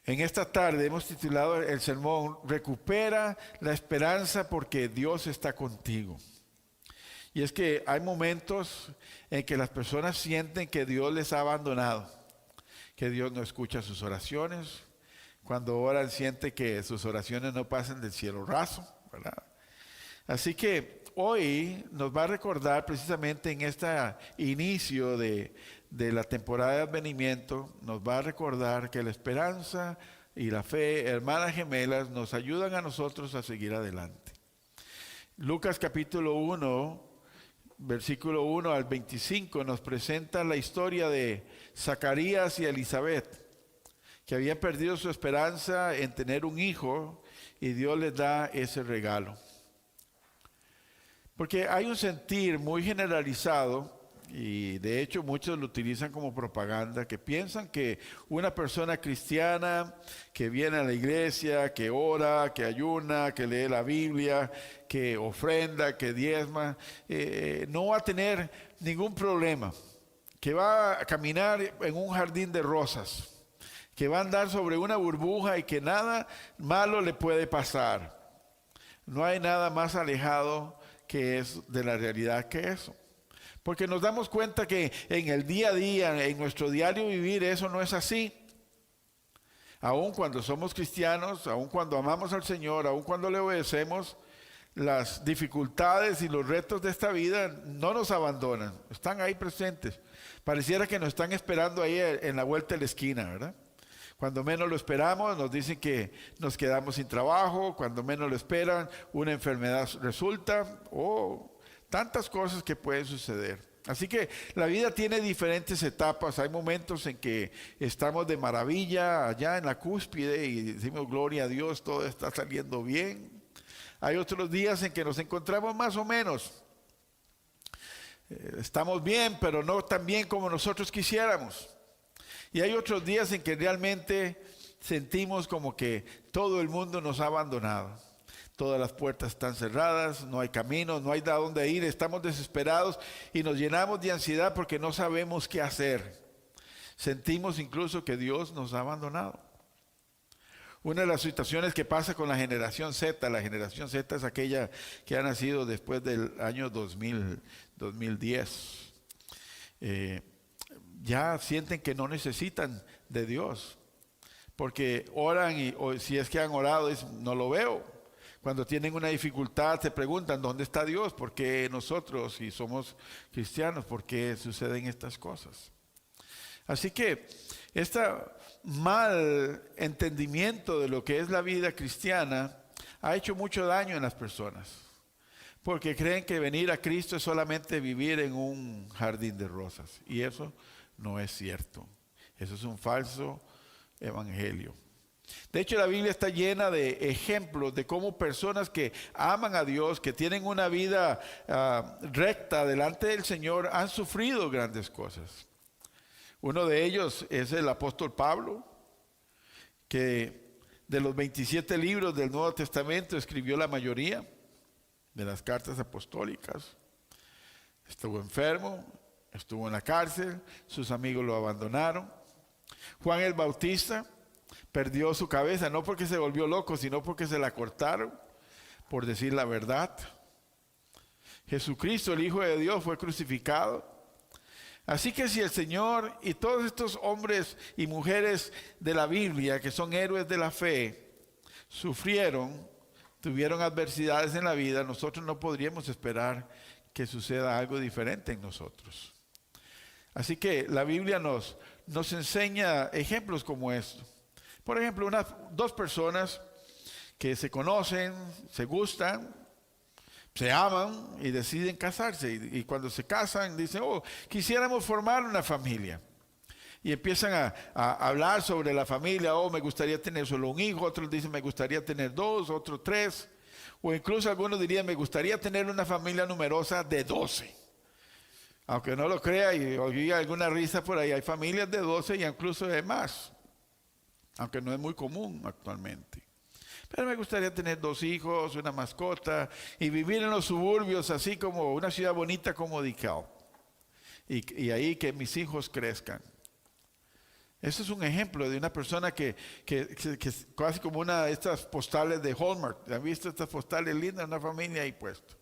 En esta tarde hemos titulado el sermón Recupera la esperanza porque Dios está contigo. Y es que hay momentos en que las personas sienten que Dios les ha abandonado, que Dios no escucha sus oraciones. Cuando oran sienten que sus oraciones no pasan del cielo raso, ¿verdad? Así que hoy nos va a recordar precisamente en este inicio de la temporada de advenimiento, nos va a recordar que la esperanza y la fe, hermanas gemelas, nos ayudan a nosotros a seguir adelante. Lucas capítulo 1, versículo 1 al 25 nos presenta la historia de Zacarías y Elizabeth, que habían perdido su esperanza en tener un hijo y Dios les da ese regalo. Porque hay un sentir muy generalizado, y de hecho muchos lo utilizan como propaganda, que piensan que una persona cristiana que viene a la iglesia, que ora, que ayuna, que lee la Biblia, que ofrenda, que diezma, no va a tener ningún problema, que va a caminar en un jardín de rosas, que va a andar sobre una burbuja y que nada malo le puede pasar. No hay nada más alejado que es de la realidad que eso. Porque nos damos cuenta que en el día a día, en nuestro diario vivir, eso no es así. Aun cuando somos cristianos, aun cuando amamos al Señor, aun cuando le obedecemos, las dificultades y los retos de esta vida no nos abandonan, están ahí presentes. Pareciera que nos están esperando ahí en la vuelta de la esquina, ¿verdad? Cuando menos lo esperamos, nos dicen que nos quedamos sin trabajo. Cuando menos lo esperan, una enfermedad resulta. Tantas cosas que pueden suceder. Así que la vida tiene diferentes etapas. Hay momentos en que estamos de maravilla, allá en la cúspide, y decimos, gloria a Dios, todo está saliendo bien. Hay otros días en que nos encontramos más o menos. Estamos bien, pero no tan bien como nosotros quisiéramos. Y hay otros días en que realmente sentimos como que todo el mundo nos ha abandonado. Todas las puertas están cerradas, no hay caminos, no hay a dónde ir, estamos desesperados y nos llenamos de ansiedad porque no sabemos qué hacer. Sentimos incluso que Dios nos ha abandonado. Una de las situaciones que pasa con la generación Z es aquella que ha nacido después del año 2010. Ya sienten que no necesitan de Dios, porque oran o si es que han orado, no lo veo. Cuando tienen una dificultad se preguntan, ¿dónde está Dios? ¿Por qué nosotros, si somos cristianos, por qué suceden estas cosas? Así que este mal entendimiento de lo que es la vida cristiana ha hecho mucho daño en las personas, porque creen que venir a Cristo es solamente vivir en un jardín de rosas, y eso no es cierto. Eso es un falso evangelio. De hecho, la Biblia está llena de ejemplos de cómo personas que aman a Dios, que tienen una vida recta delante del Señor, han sufrido grandes cosas. Uno de ellos es el apóstol Pablo, que de los 27 libros del Nuevo Testamento escribió la mayoría de las cartas apostólicas. Estuvo enfermo, estuvo en la cárcel, sus amigos lo abandonaron. Juan el Bautista perdió su cabeza, no porque se volvió loco, sino porque se la cortaron por decir la verdad. Jesucristo, el Hijo de Dios, fue crucificado. Así que si el Señor y todos estos hombres y mujeres de la Biblia, que son héroes de la fe, sufrieron, tuvieron adversidades en la vida, nosotros no podríamos esperar que suceda algo diferente en nosotros. Así que la Biblia nos enseña ejemplos como estos. Por ejemplo, dos personas que se conocen, se gustan, se aman y deciden casarse. Y cuando se casan dicen, quisiéramos formar una familia. Y empiezan a hablar sobre la familia. Me gustaría tener solo un hijo. Otros dicen, me gustaría tener 2, otros 3. O incluso algunos dirían, me gustaría tener una familia numerosa de 12. Aunque no lo crea y oiga alguna risa por ahí, hay familias de 12 y incluso de más, aunque no es muy común actualmente. Pero me gustaría tener 2 hijos, una mascota y vivir en los suburbios, así como una ciudad bonita como DeKalb. Y ahí que mis hijos crezcan. Eso es un ejemplo de una persona que es casi como una de estas postales de Hallmark. ¿Han visto estas postales lindas? Una familia ahí puesto.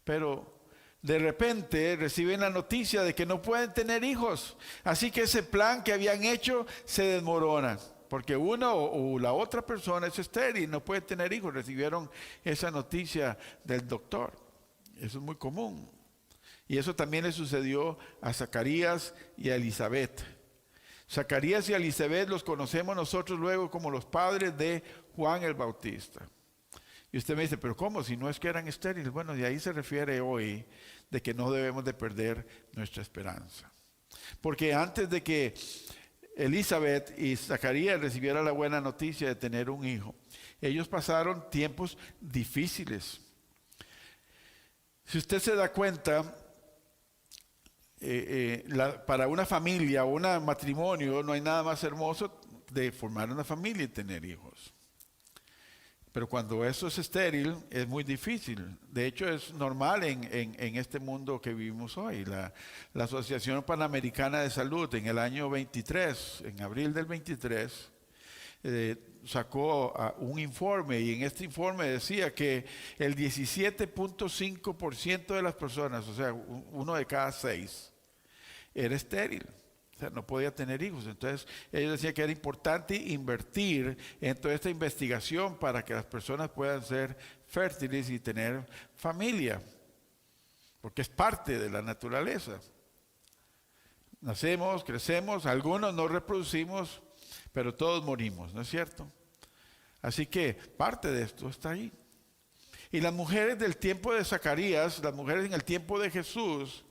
Pero de repente reciben la noticia de que no pueden tener hijos. Así que ese plan que habían hecho se desmorona. Porque uno o la otra persona es estéril, no puede tener hijos. Recibieron esa noticia del doctor. Eso es muy común. Y eso también le sucedió a Zacarías y a Elizabeth. Zacarías y Elizabeth los conocemos nosotros luego como los padres de Juan el Bautista. Y usted me dice, pero ¿cómo? Si no es que eran estériles. Bueno, de ahí se refiere hoy de que no debemos de perder nuestra esperanza. Porque antes de que Elizabeth y Zacarías recibieran la buena noticia de tener un hijo, ellos pasaron tiempos difíciles. Si usted se da cuenta, para una familia o un matrimonio no hay nada más hermoso de formar una familia y tener hijos. Pero cuando eso es estéril, es muy difícil. De hecho, es normal en este mundo que vivimos hoy. La Asociación Panamericana de Salud en el año 23, en abril del 23, sacó un informe, y en este informe decía que el 17.5% de las personas, o sea, uno de cada 6, era estéril. O sea, no podía tener hijos. Entonces, ellos decían que era importante invertir en toda esta investigación para que las personas puedan ser fértiles y tener familia. Porque es parte de la naturaleza. Nacemos, crecemos, algunos nos reproducimos, pero todos morimos, ¿no es cierto? Así que parte de esto está ahí. Y las mujeres del tiempo de Zacarías, las mujeres en el tiempo de Jesús,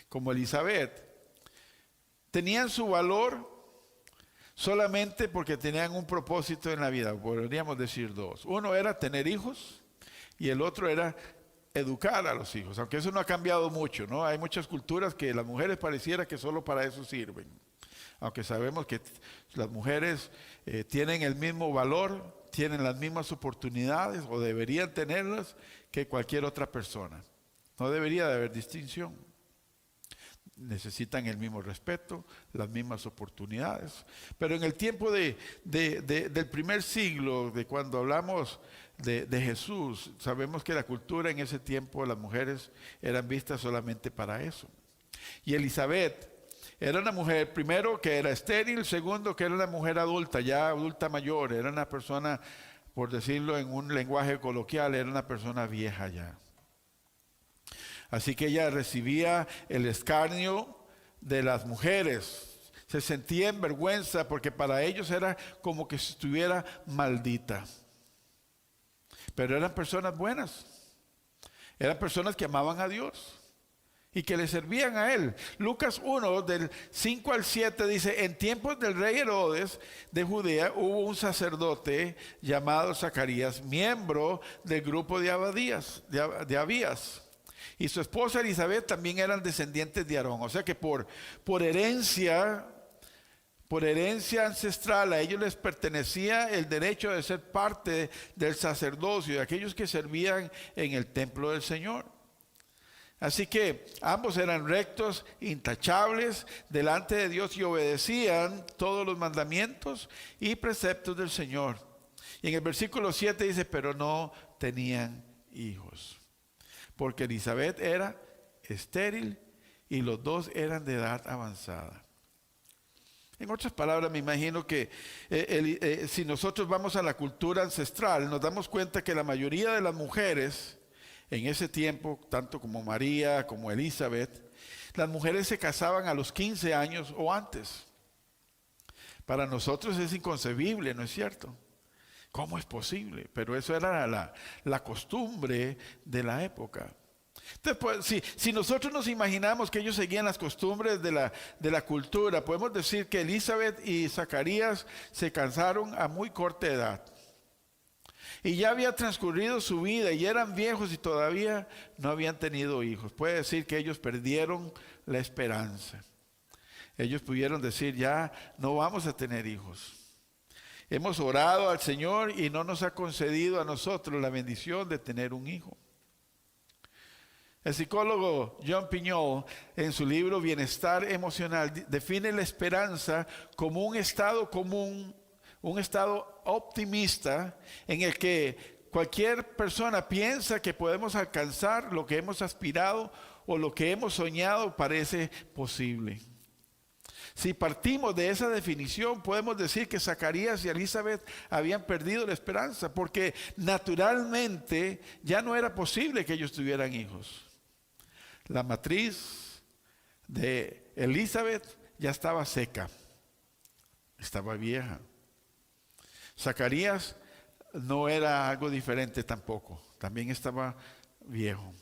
como Elizabeth, tenían su valor solamente porque tenían un propósito en la vida. Podríamos decir dos. Uno era tener hijos y el otro era educar a los hijos. Aunque eso no ha cambiado mucho, ¿no? Hay muchas culturas que las mujeres pareciera que solo para eso sirven. Aunque sabemos que las mujeres tienen el mismo valor, tienen las mismas oportunidades o deberían tenerlas que cualquier otra persona. No debería de haber distinción. Necesitan el mismo respeto, las mismas oportunidades. Pero en el tiempo del primer siglo, de cuando hablamos de Jesús, sabemos que la cultura en ese tiempo, las mujeres eran vistas solamente para eso. Y Elizabeth era una mujer, primero, que era estéril; segundo, que era una mujer adulta, ya adulta mayor, era una persona, por decirlo en un lenguaje coloquial, era una persona vieja ya. Así que ella recibía el escarnio de las mujeres. Se sentía en vergüenza porque para ellos era como que estuviera maldita. Pero eran personas buenas. Eran personas que amaban a Dios y que le servían a Él. Lucas 1, del 5 al 7 dice: en tiempos del rey Herodes de Judea hubo un sacerdote llamado Zacarías, miembro del grupo de Abías. Y su esposa Elizabeth también eran descendientes de Aarón. O sea que por herencia ancestral a ellos les pertenecía el derecho de ser parte del sacerdocio, de aquellos que servían en el templo del Señor. Así que ambos eran rectos, intachables delante de Dios y obedecían todos los mandamientos y preceptos del Señor. Y en el versículo 7 dice: pero no tenían hijos, porque Elizabeth era estéril y los dos eran de edad avanzada. En otras palabras, me imagino que si nosotros vamos a la cultura ancestral, nos damos cuenta que la mayoría de las mujeres en ese tiempo, tanto como María como Elizabeth, las mujeres se casaban a los 15 años o antes. Para nosotros es inconcebible, ¿no es cierto? ¿Cómo es posible? Pero eso era la costumbre de la época. Entonces, pues, si nosotros nos imaginamos que ellos seguían las costumbres de la cultura, podemos decir que Elizabeth y Zacarías se casaron a muy corta edad. Y ya había transcurrido su vida y eran viejos y todavía no habían tenido hijos. Puede decir que ellos perdieron la esperanza. Ellos pudieron decir: ya no vamos a tener hijos. Hemos orado al Señor y no nos ha concedido a nosotros la bendición de tener un hijo. El psicólogo John Piñol, en su libro Bienestar Emocional, define la esperanza como un estado común, un estado optimista en el que cualquier persona piensa que podemos alcanzar lo que hemos aspirado o lo que hemos soñado parece posible. Si partimos de esa definición, podemos decir que Zacarías y Elizabeth habían perdido la esperanza, porque naturalmente ya no era posible que ellos tuvieran hijos. La matriz de Elizabeth ya estaba seca, estaba vieja. Zacarías no era algo diferente tampoco, también estaba viejo.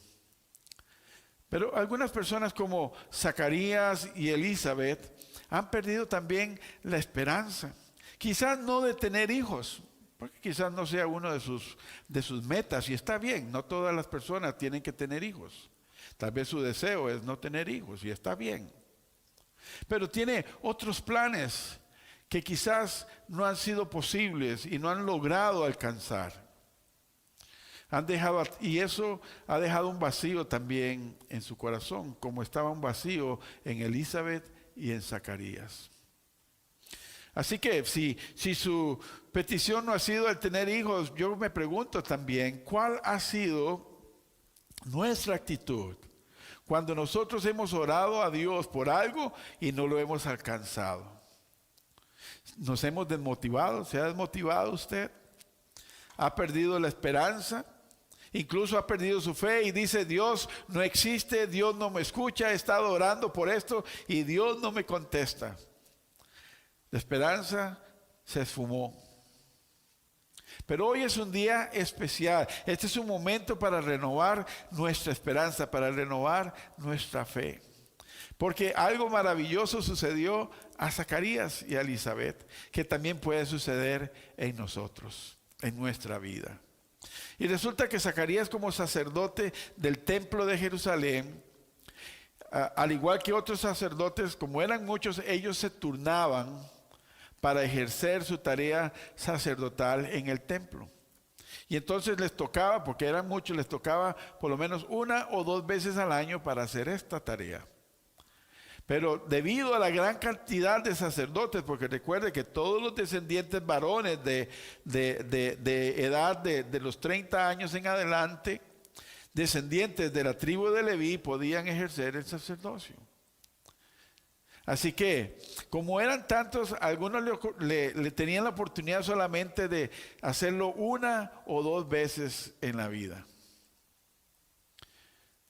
Pero algunas personas como Zacarías y Elizabeth han perdido también la esperanza. Quizás no de tener hijos, porque quizás no sea uno de sus metas, y está bien, no todas las personas tienen que tener hijos. Tal vez su deseo es no tener hijos, y está bien. Pero tiene otros planes que quizás no han sido posibles y no han logrado alcanzar. Y eso ha dejado un vacío también en su corazón, como estaba un vacío en Elizabeth y en Zacarías. Así que si su petición no ha sido el tener hijos, yo me pregunto también, ¿cuál ha sido nuestra actitud cuando nosotros hemos orado a Dios por algo y no lo hemos alcanzado? ¿Nos hemos desmotivado? ¿Se ha desmotivado usted? ¿Ha perdido la esperanza? Incluso ha perdido su fe y dice: Dios no existe, Dios no me escucha, he estado orando por esto y Dios no me contesta. La esperanza se esfumó. Pero hoy es un día especial. Este es un momento para renovar nuestra esperanza, para renovar nuestra fe. Porque algo maravilloso sucedió a Zacarías y a Elizabeth, que también puede suceder en nosotros, en nuestra vida. Y resulta que Zacarías, como sacerdote del templo de Jerusalén, al igual que otros sacerdotes, como eran muchos, ellos se turnaban para ejercer su tarea sacerdotal en el templo. Y entonces les tocaba, porque eran muchos, les tocaba por lo menos 1 o 2 veces al año para hacer esta tarea. Pero debido a la gran cantidad de sacerdotes, porque recuerde que todos los descendientes varones de edad de los 30 años en adelante, descendientes de la tribu de Leví, podían ejercer el sacerdocio. Así que, como eran tantos, algunos le tenían la oportunidad solamente de hacerlo 1 o 2 veces en la vida.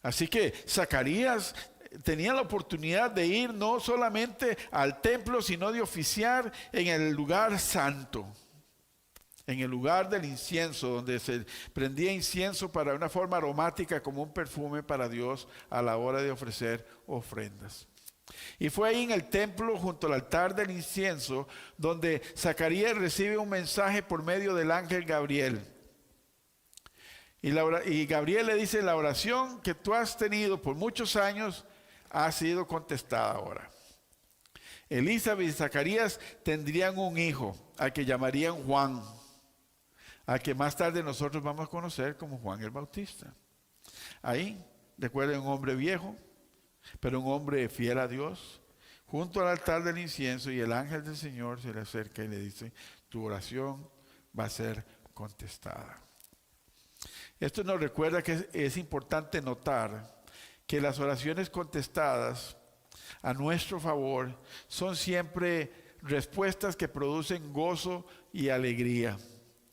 Así que Zacarías tenía la oportunidad de ir no solamente al templo, sino de oficiar en el lugar santo, en el lugar del incienso, donde se prendía incienso para una forma aromática como un perfume para Dios a la hora de ofrecer ofrendas. Y fue ahí en el templo, junto al altar del incienso, donde Zacarías recibe un mensaje por medio del ángel Gabriel. Y Gabriel le dice: la oración que tú has tenido por muchos años ha sido contestada ahora. Elizabeth y Zacarías tendrían un hijo, al que llamarían Juan, al que más tarde nosotros vamos a conocer como Juan el Bautista. Ahí, recuerden, un hombre viejo, pero un hombre fiel a Dios, junto al altar del incienso, y el ángel del Señor se le acerca y le dice: tu oración va a ser contestada. Esto nos recuerda que es importante notar que las oraciones contestadas a nuestro favor son siempre respuestas que producen gozo y alegría.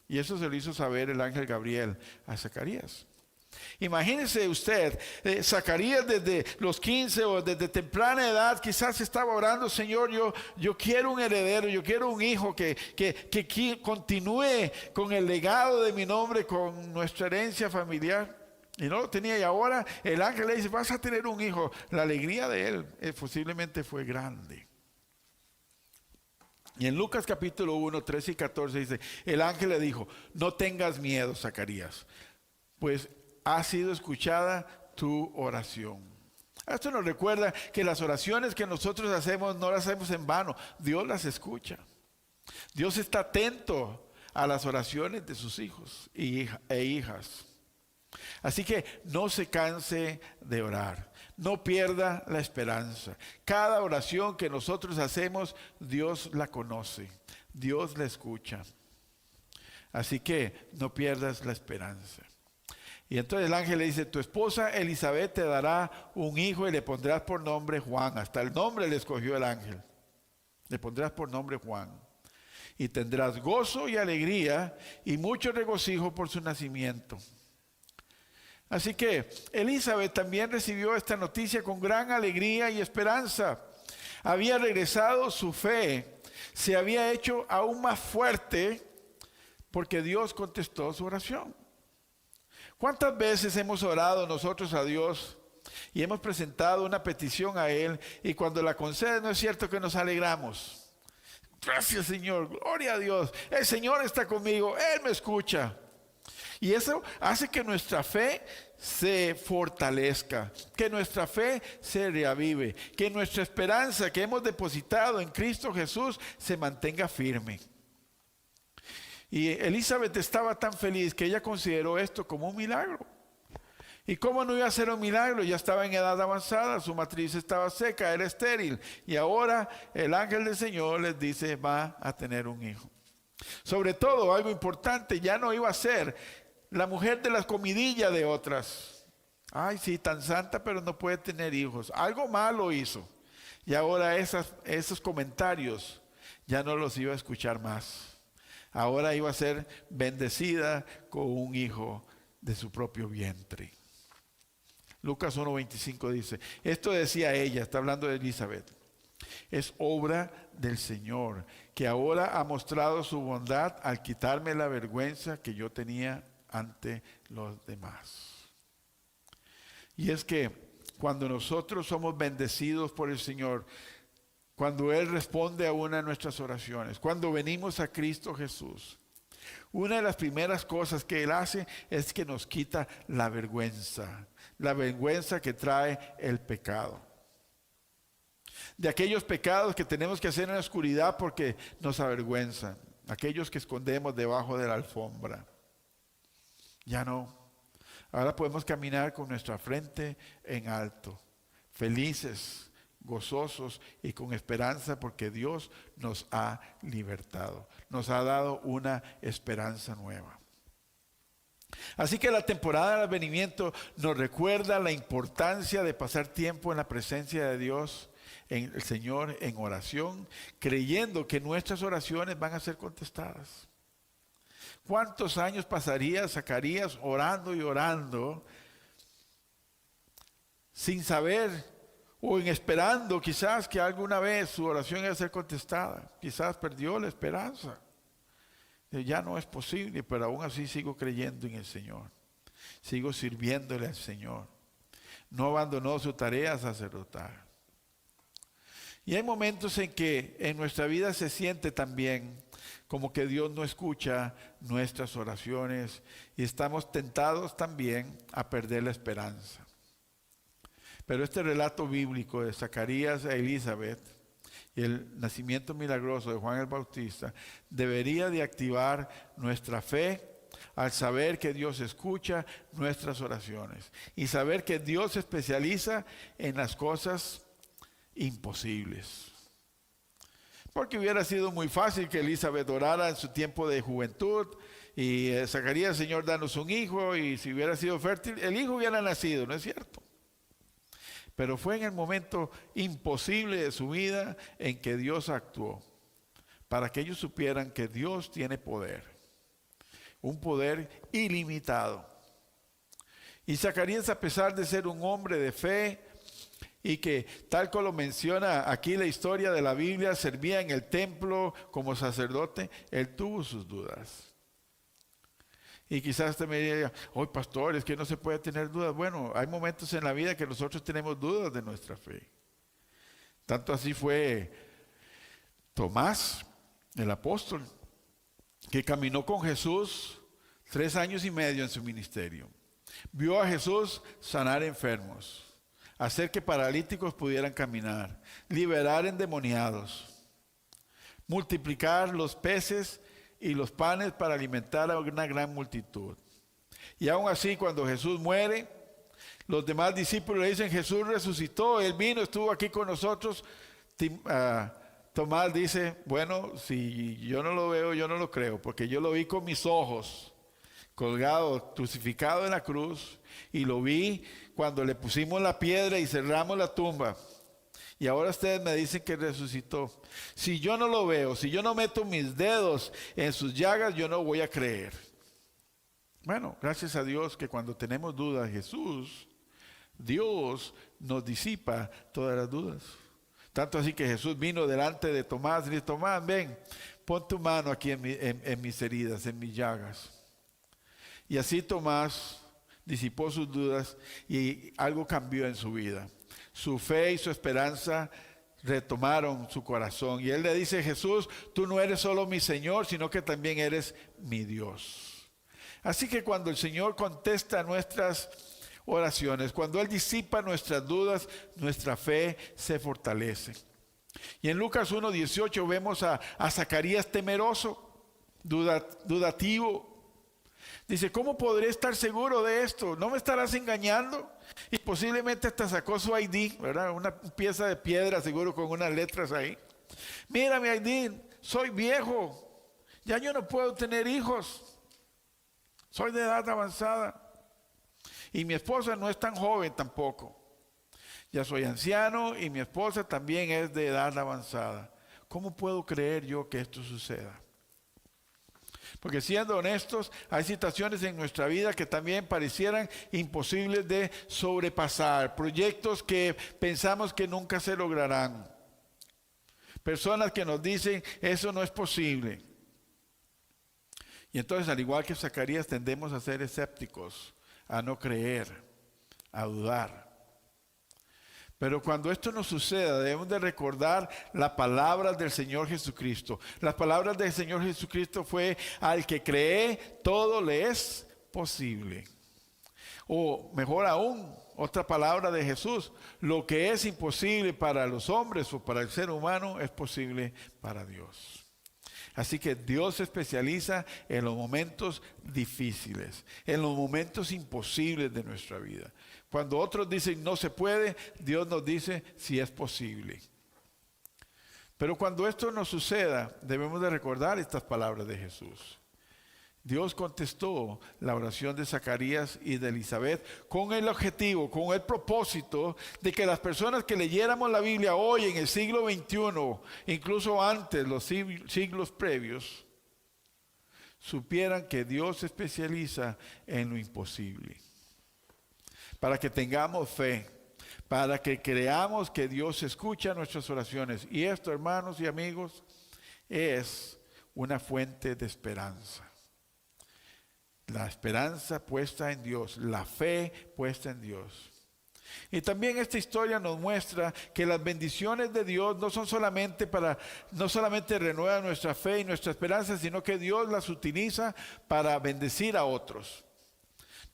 Y eso se lo hizo saber el ángel Gabriel a Zacarías. Imagínese usted, Zacarías desde los 15 o desde temprana edad quizás estaba orando: Señor, yo quiero un heredero, yo quiero un hijo que continúe con el legado de mi nombre, con nuestra herencia familiar. Y no lo tenía, y ahora el ángel le dice: vas a tener un hijo. La alegría de él posiblemente fue grande. Y en Lucas capítulo 1, 13 y 14 dice: el ángel le dijo: no tengas miedo, Zacarías, pues ha sido escuchada tu oración. Esto nos recuerda que las oraciones que nosotros hacemos no las hacemos en vano. Dios las escucha. Dios está atento a las oraciones de sus hijos e hijas. Así que no se canse de orar, no pierda la esperanza. Cada oración que nosotros hacemos, Dios la conoce, Dios la escucha. Así que no pierdas la esperanza. Y entonces el ángel le dice, tu esposa Elizabeth te dará un hijo y le pondrás por nombre Juan. Hasta el nombre le escogió el ángel. Le pondrás por nombre Juan. Y tendrás gozo y alegría y mucho regocijo por su nacimiento. Así que Elizabeth también recibió esta noticia con gran alegría y esperanza. Había regresado su fe, se había hecho aún más fuerte porque Dios contestó su oración. ¿Cuántas veces hemos orado nosotros a Dios y hemos presentado una petición a Él y cuando la concede no es cierto que nos alegramos? Gracias, Señor, gloria a Dios, el Señor está conmigo, Él me escucha. Y eso hace que nuestra fe se fortalezca, que nuestra fe se reavive, que nuestra esperanza que hemos depositado en Cristo Jesús se mantenga firme. Y Elizabeth estaba tan feliz que ella consideró esto como un milagro. ¿Y cómo no iba a ser un milagro? Ya estaba en edad avanzada, su matriz estaba seca, era estéril. Y ahora el ángel del Señor les dice, va a tener un hijo. Sobre todo, algo importante, ya no iba a ser la mujer de las comidillas de otras. Ay, sí, tan santa, pero no puede tener hijos. Algo malo hizo. Y ahora esos comentarios ya no los iba a escuchar más. Ahora iba a ser bendecida con un hijo de su propio vientre. Lucas 1:25 dice, esto decía ella, está hablando de Elizabeth, es obra del Señor, que ahora ha mostrado su bondad al quitarme la vergüenza que yo tenía ante los demás. Y es que cuando nosotros somos bendecidos por el Señor, cuando Él responde a una de nuestras oraciones, cuando venimos a Cristo Jesús, una de las primeras cosas que Él hace es que nos quita la vergüenza que trae el pecado. De aquellos pecados que tenemos que hacer en la oscuridad porque nos avergüenzan, aquellos que escondemos debajo de la alfombra. Ya no. Ahora podemos caminar con nuestra frente en alto, felices, gozosos y con esperanza porque Dios nos ha libertado, nos ha dado una esperanza nueva. Así que la temporada del advenimiento nos recuerda la importancia de pasar tiempo en la presencia de Dios, en el Señor, en oración, creyendo que nuestras oraciones van a ser contestadas. ¿Cuántos años pasaría Zacarías orando y orando sin saber o en esperando quizás que alguna vez su oración iba a ser contestada? Quizás perdió la esperanza. Ya no es posible, pero aún así sigo creyendo en el Señor. Sigo sirviéndole al Señor. No abandonó su tarea sacerdotal. Y hay momentos en que en nuestra vida se siente también como que Dios no escucha nuestras oraciones y estamos tentados también a perder la esperanza. Pero este relato bíblico de Zacarías e Elizabeth y el nacimiento milagroso de Juan el Bautista debería de activar nuestra fe al saber que Dios escucha nuestras oraciones y saber que Dios se especializa en las cosas imposibles. Porque hubiera sido muy fácil que Elizabeth orara en su tiempo de juventud y Zacarías, Señor, danos un hijo, y si hubiera sido fértil, el hijo hubiera nacido, ¿no es cierto? Pero fue en el momento imposible de su vida en que Dios actuó, para que ellos supieran que Dios tiene poder, un poder ilimitado. Y Zacarías, a pesar de ser un hombre de fe, y que tal como lo menciona aquí la historia de la Biblia, servía en el templo como sacerdote, él tuvo sus dudas. Y quizás usted me diga, hoy pastor, es que no se puede tener dudas. Bueno, hay momentos en la vida que nosotros tenemos dudas de nuestra fe. Tanto así fue Tomás, el apóstol, que caminó con Jesús 3 años y medio en su ministerio. Vio a Jesús sanar enfermos, hacer que paralíticos pudieran caminar, liberar endemoniados, multiplicar los peces y los panes para alimentar a una gran multitud. Y aún así, cuando Jesús muere, los demás discípulos le dicen, Jesús resucitó, Él vino, estuvo aquí con nosotros. Tomás dice, bueno, si yo no lo veo, yo no lo creo, porque yo lo vi con mis ojos, colgado, crucificado en la cruz, y lo vi cuando le pusimos la piedra y cerramos la tumba. Y ahora ustedes me dicen que resucitó. Si yo no lo veo, si yo no meto mis dedos en sus llagas, yo no voy a creer. Bueno, gracias a Dios que cuando tenemos dudas de Jesús, Dios nos disipa todas las dudas. Tanto así que Jesús vino delante de Tomás y dijo, Tomás, ven, pon tu mano aquí en mis heridas, en mis llagas. Y así Tomás disipó sus dudas y algo cambió en su vida. Su fe y su esperanza retomaron su corazón. Y él le dice, Jesús, tú no eres solo mi Señor, sino que también eres mi Dios. Así que cuando el Señor contesta nuestras oraciones, cuando Él disipa nuestras dudas, nuestra fe se fortalece. Y en Lucas 1:18 vemos a Zacarías temeroso, dudativo. Dice, ¿cómo podré estar seguro de esto? ¿No me estarás engañando? Y posiblemente hasta sacó su ID, ¿verdad? Una pieza de piedra, seguro con unas letras ahí. Mira mi ID, soy viejo, ya yo no puedo tener hijos, soy de edad avanzada. Y mi esposa no es tan joven tampoco. Ya soy anciano y mi esposa también es de edad avanzada. ¿Cómo puedo creer yo que esto suceda? Porque siendo honestos, hay situaciones en nuestra vida que también parecieran imposibles de sobrepasar. Proyectos que pensamos que nunca se lograrán. Personas que nos dicen, eso no es posible. Y entonces, al igual que Zacarías, tendemos a ser escépticos, a no creer, a dudar. Pero cuando esto nos suceda, debemos de recordar las palabras del Señor Jesucristo. Las palabras del Señor Jesucristo fue, al que cree, todo le es posible. O mejor aún, otra palabra de Jesús, lo que es imposible para los hombres o para el ser humano es posible para Dios. Así que Dios se especializa en los momentos difíciles, en los momentos imposibles de nuestra vida. Cuando otros dicen no se puede, Dios nos dice si es posible. Pero cuando esto nos suceda, debemos de recordar estas palabras de Jesús. Dios contestó la oración de Zacarías y de Elizabeth con el objetivo, con el propósito de que las personas que leyéramos la Biblia hoy en el siglo XXI, incluso antes, los siglos previos, supieran que Dios se especializa en lo imposible. Para que tengamos fe, para que creamos que Dios escucha nuestras oraciones. Y esto, hermanos y amigos, es una fuente de esperanza. La esperanza puesta en Dios, la fe puesta en Dios. Y también esta historia nos muestra que las bendiciones de Dios no solamente renuevan nuestra fe y nuestra esperanza, sino que Dios las utiliza para bendecir a otros.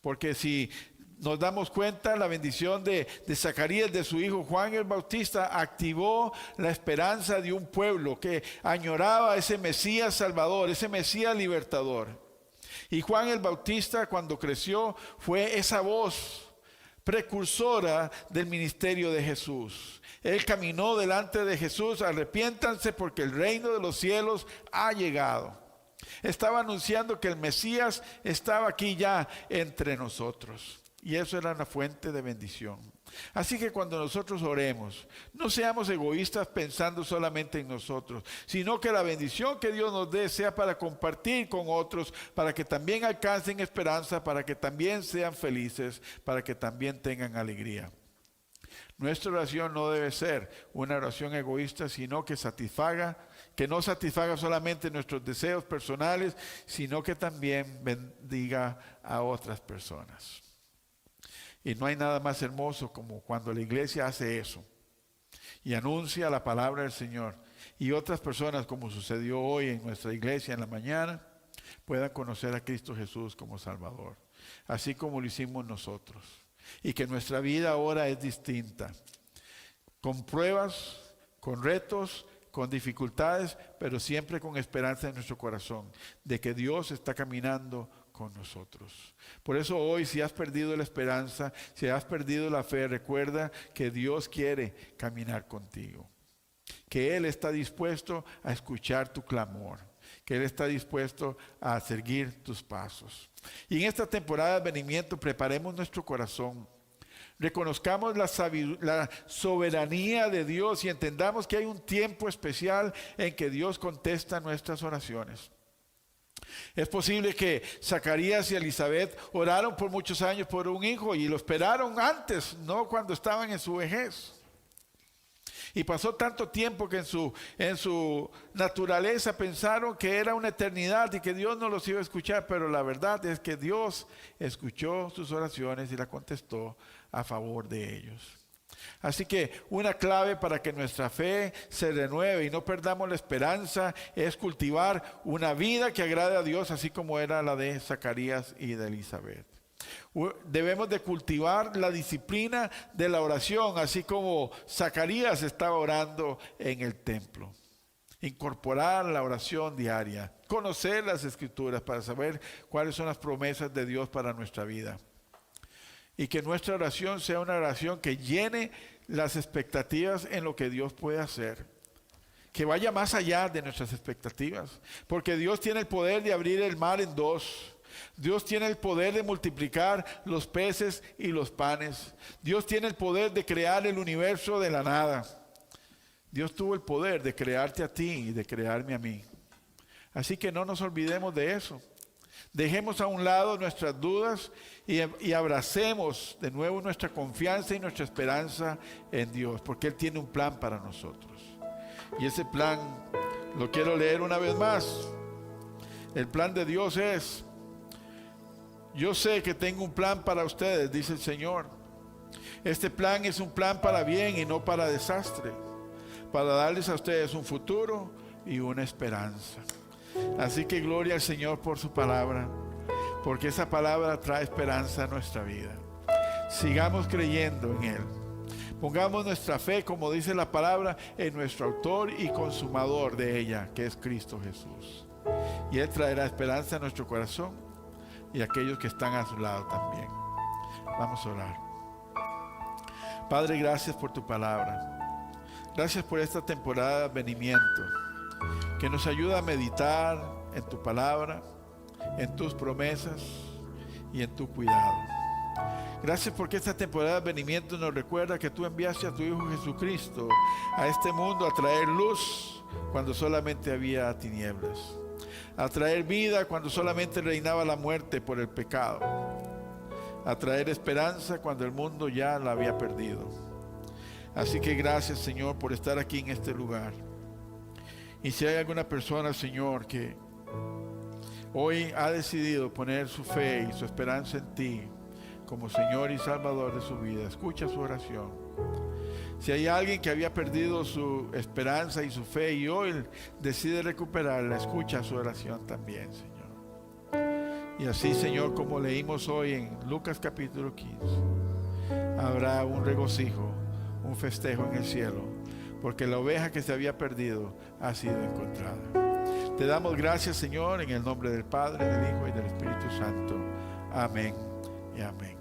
Porque si nos damos cuenta, la bendición de Zacarías, de su hijo Juan el Bautista, activó la esperanza de un pueblo que añoraba ese Mesías Salvador, ese Mesías Libertador. Y Juan el Bautista, cuando creció, fue esa voz precursora del ministerio de Jesús. Él caminó delante de Jesús, arrepiéntanse porque el reino de los cielos ha llegado. Estaba anunciando que el Mesías estaba aquí ya entre nosotros. Y eso era una fuente de bendición. Así que cuando nosotros oremos, no seamos egoístas pensando solamente en nosotros, sino que la bendición que Dios nos dé sea para compartir con otros, para que también alcancen esperanza, para que también sean felices, para que también tengan alegría. Nuestra oración no debe ser una oración egoísta, sino que no satisfaga solamente nuestros deseos personales, sino que también bendiga a otras personas. Y no hay nada más hermoso como cuando la iglesia hace eso y anuncia la palabra del Señor. Y otras personas, como sucedió hoy en nuestra iglesia en la mañana, puedan conocer a Cristo Jesús como Salvador. Así como lo hicimos nosotros. Y que nuestra vida ahora es distinta. Con pruebas, con retos, con dificultades, pero siempre con esperanza en nuestro corazón, de que Dios está caminando con nosotros. Por eso hoy, si has perdido la esperanza, si has perdido la fe, recuerda que Dios quiere caminar contigo, que Él está dispuesto a escuchar tu clamor, que Él está dispuesto a seguir tus pasos. Y en esta temporada de advenimiento preparemos nuestro corazón, reconozcamos la soberanía de Dios y entendamos que hay un tiempo especial en que Dios contesta nuestras oraciones. Es posible que Zacarías y Elizabeth oraron por muchos años por un hijo y lo esperaron antes, no cuando estaban en su vejez. Y pasó tanto tiempo que en su naturaleza pensaron que era una eternidad y que Dios no los iba a escuchar, pero la verdad es que Dios escuchó sus oraciones y la contestó a favor de ellos. Así que una clave para que nuestra fe se renueve y no perdamos la esperanza es cultivar una vida que agrade a Dios, así como era la de Zacarías y de Elizabeth. Debemos de cultivar la disciplina de la oración, así como Zacarías estaba orando en el templo. Incorporar la oración diaria, conocer las Escrituras para saber cuáles son las promesas de Dios para nuestra vida. Y que nuestra oración sea una oración que llene las expectativas en lo que Dios puede hacer. Que vaya más allá de nuestras expectativas. Porque Dios tiene el poder de abrir el mar en dos. Dios tiene el poder de multiplicar los peces y los panes. Dios tiene el poder de crear el universo de la nada. Dios tuvo el poder de crearte a ti y de crearme a mí. Así que no nos olvidemos de eso. Dejemos a un lado nuestras dudas y abracemos de nuevo nuestra confianza y nuestra esperanza en Dios, porque Él tiene un plan para nosotros. Y ese plan lo quiero leer una vez más. El plan de Dios es: yo sé que tengo un plan para ustedes, dice el Señor. Este plan es un plan para bien y no para desastre, para darles a ustedes un futuro y una esperanza. Así que gloria al Señor por su palabra, porque esa palabra trae esperanza a nuestra vida. Sigamos creyendo en Él. Pongamos nuestra fe, como dice la palabra, en nuestro autor y consumador de ella, que es Cristo Jesús. Y Él traerá esperanza a nuestro corazón y a aquellos que están a su lado también. Vamos a orar. Padre, gracias por tu palabra. Gracias por esta temporada de advenimiento, que nos ayuda a meditar en tu palabra, en tus promesas y en tu cuidado. Gracias porque esta temporada de advenimiento nos recuerda que tú enviaste a tu Hijo Jesucristo a este mundo a traer luz cuando solamente había tinieblas, a traer vida cuando solamente reinaba la muerte por el pecado, a traer esperanza cuando el mundo ya la había perdido. Así que gracias, Señor, por estar aquí en este lugar. Y si hay alguna persona, Señor, que hoy ha decidido poner su fe y su esperanza en ti como Señor y Salvador de su vida, escucha su oración. Si hay alguien que había perdido su esperanza y su fe y hoy decide recuperarla, escucha su oración también, Señor. Y así, Señor, como leímos hoy en Lucas capítulo 15, habrá un regocijo, un festejo en el cielo, porque la oveja que se había perdido ha sido encontrada. Te damos gracias, Señor, en el nombre del Padre, del Hijo y del Espíritu Santo. Amén y amén.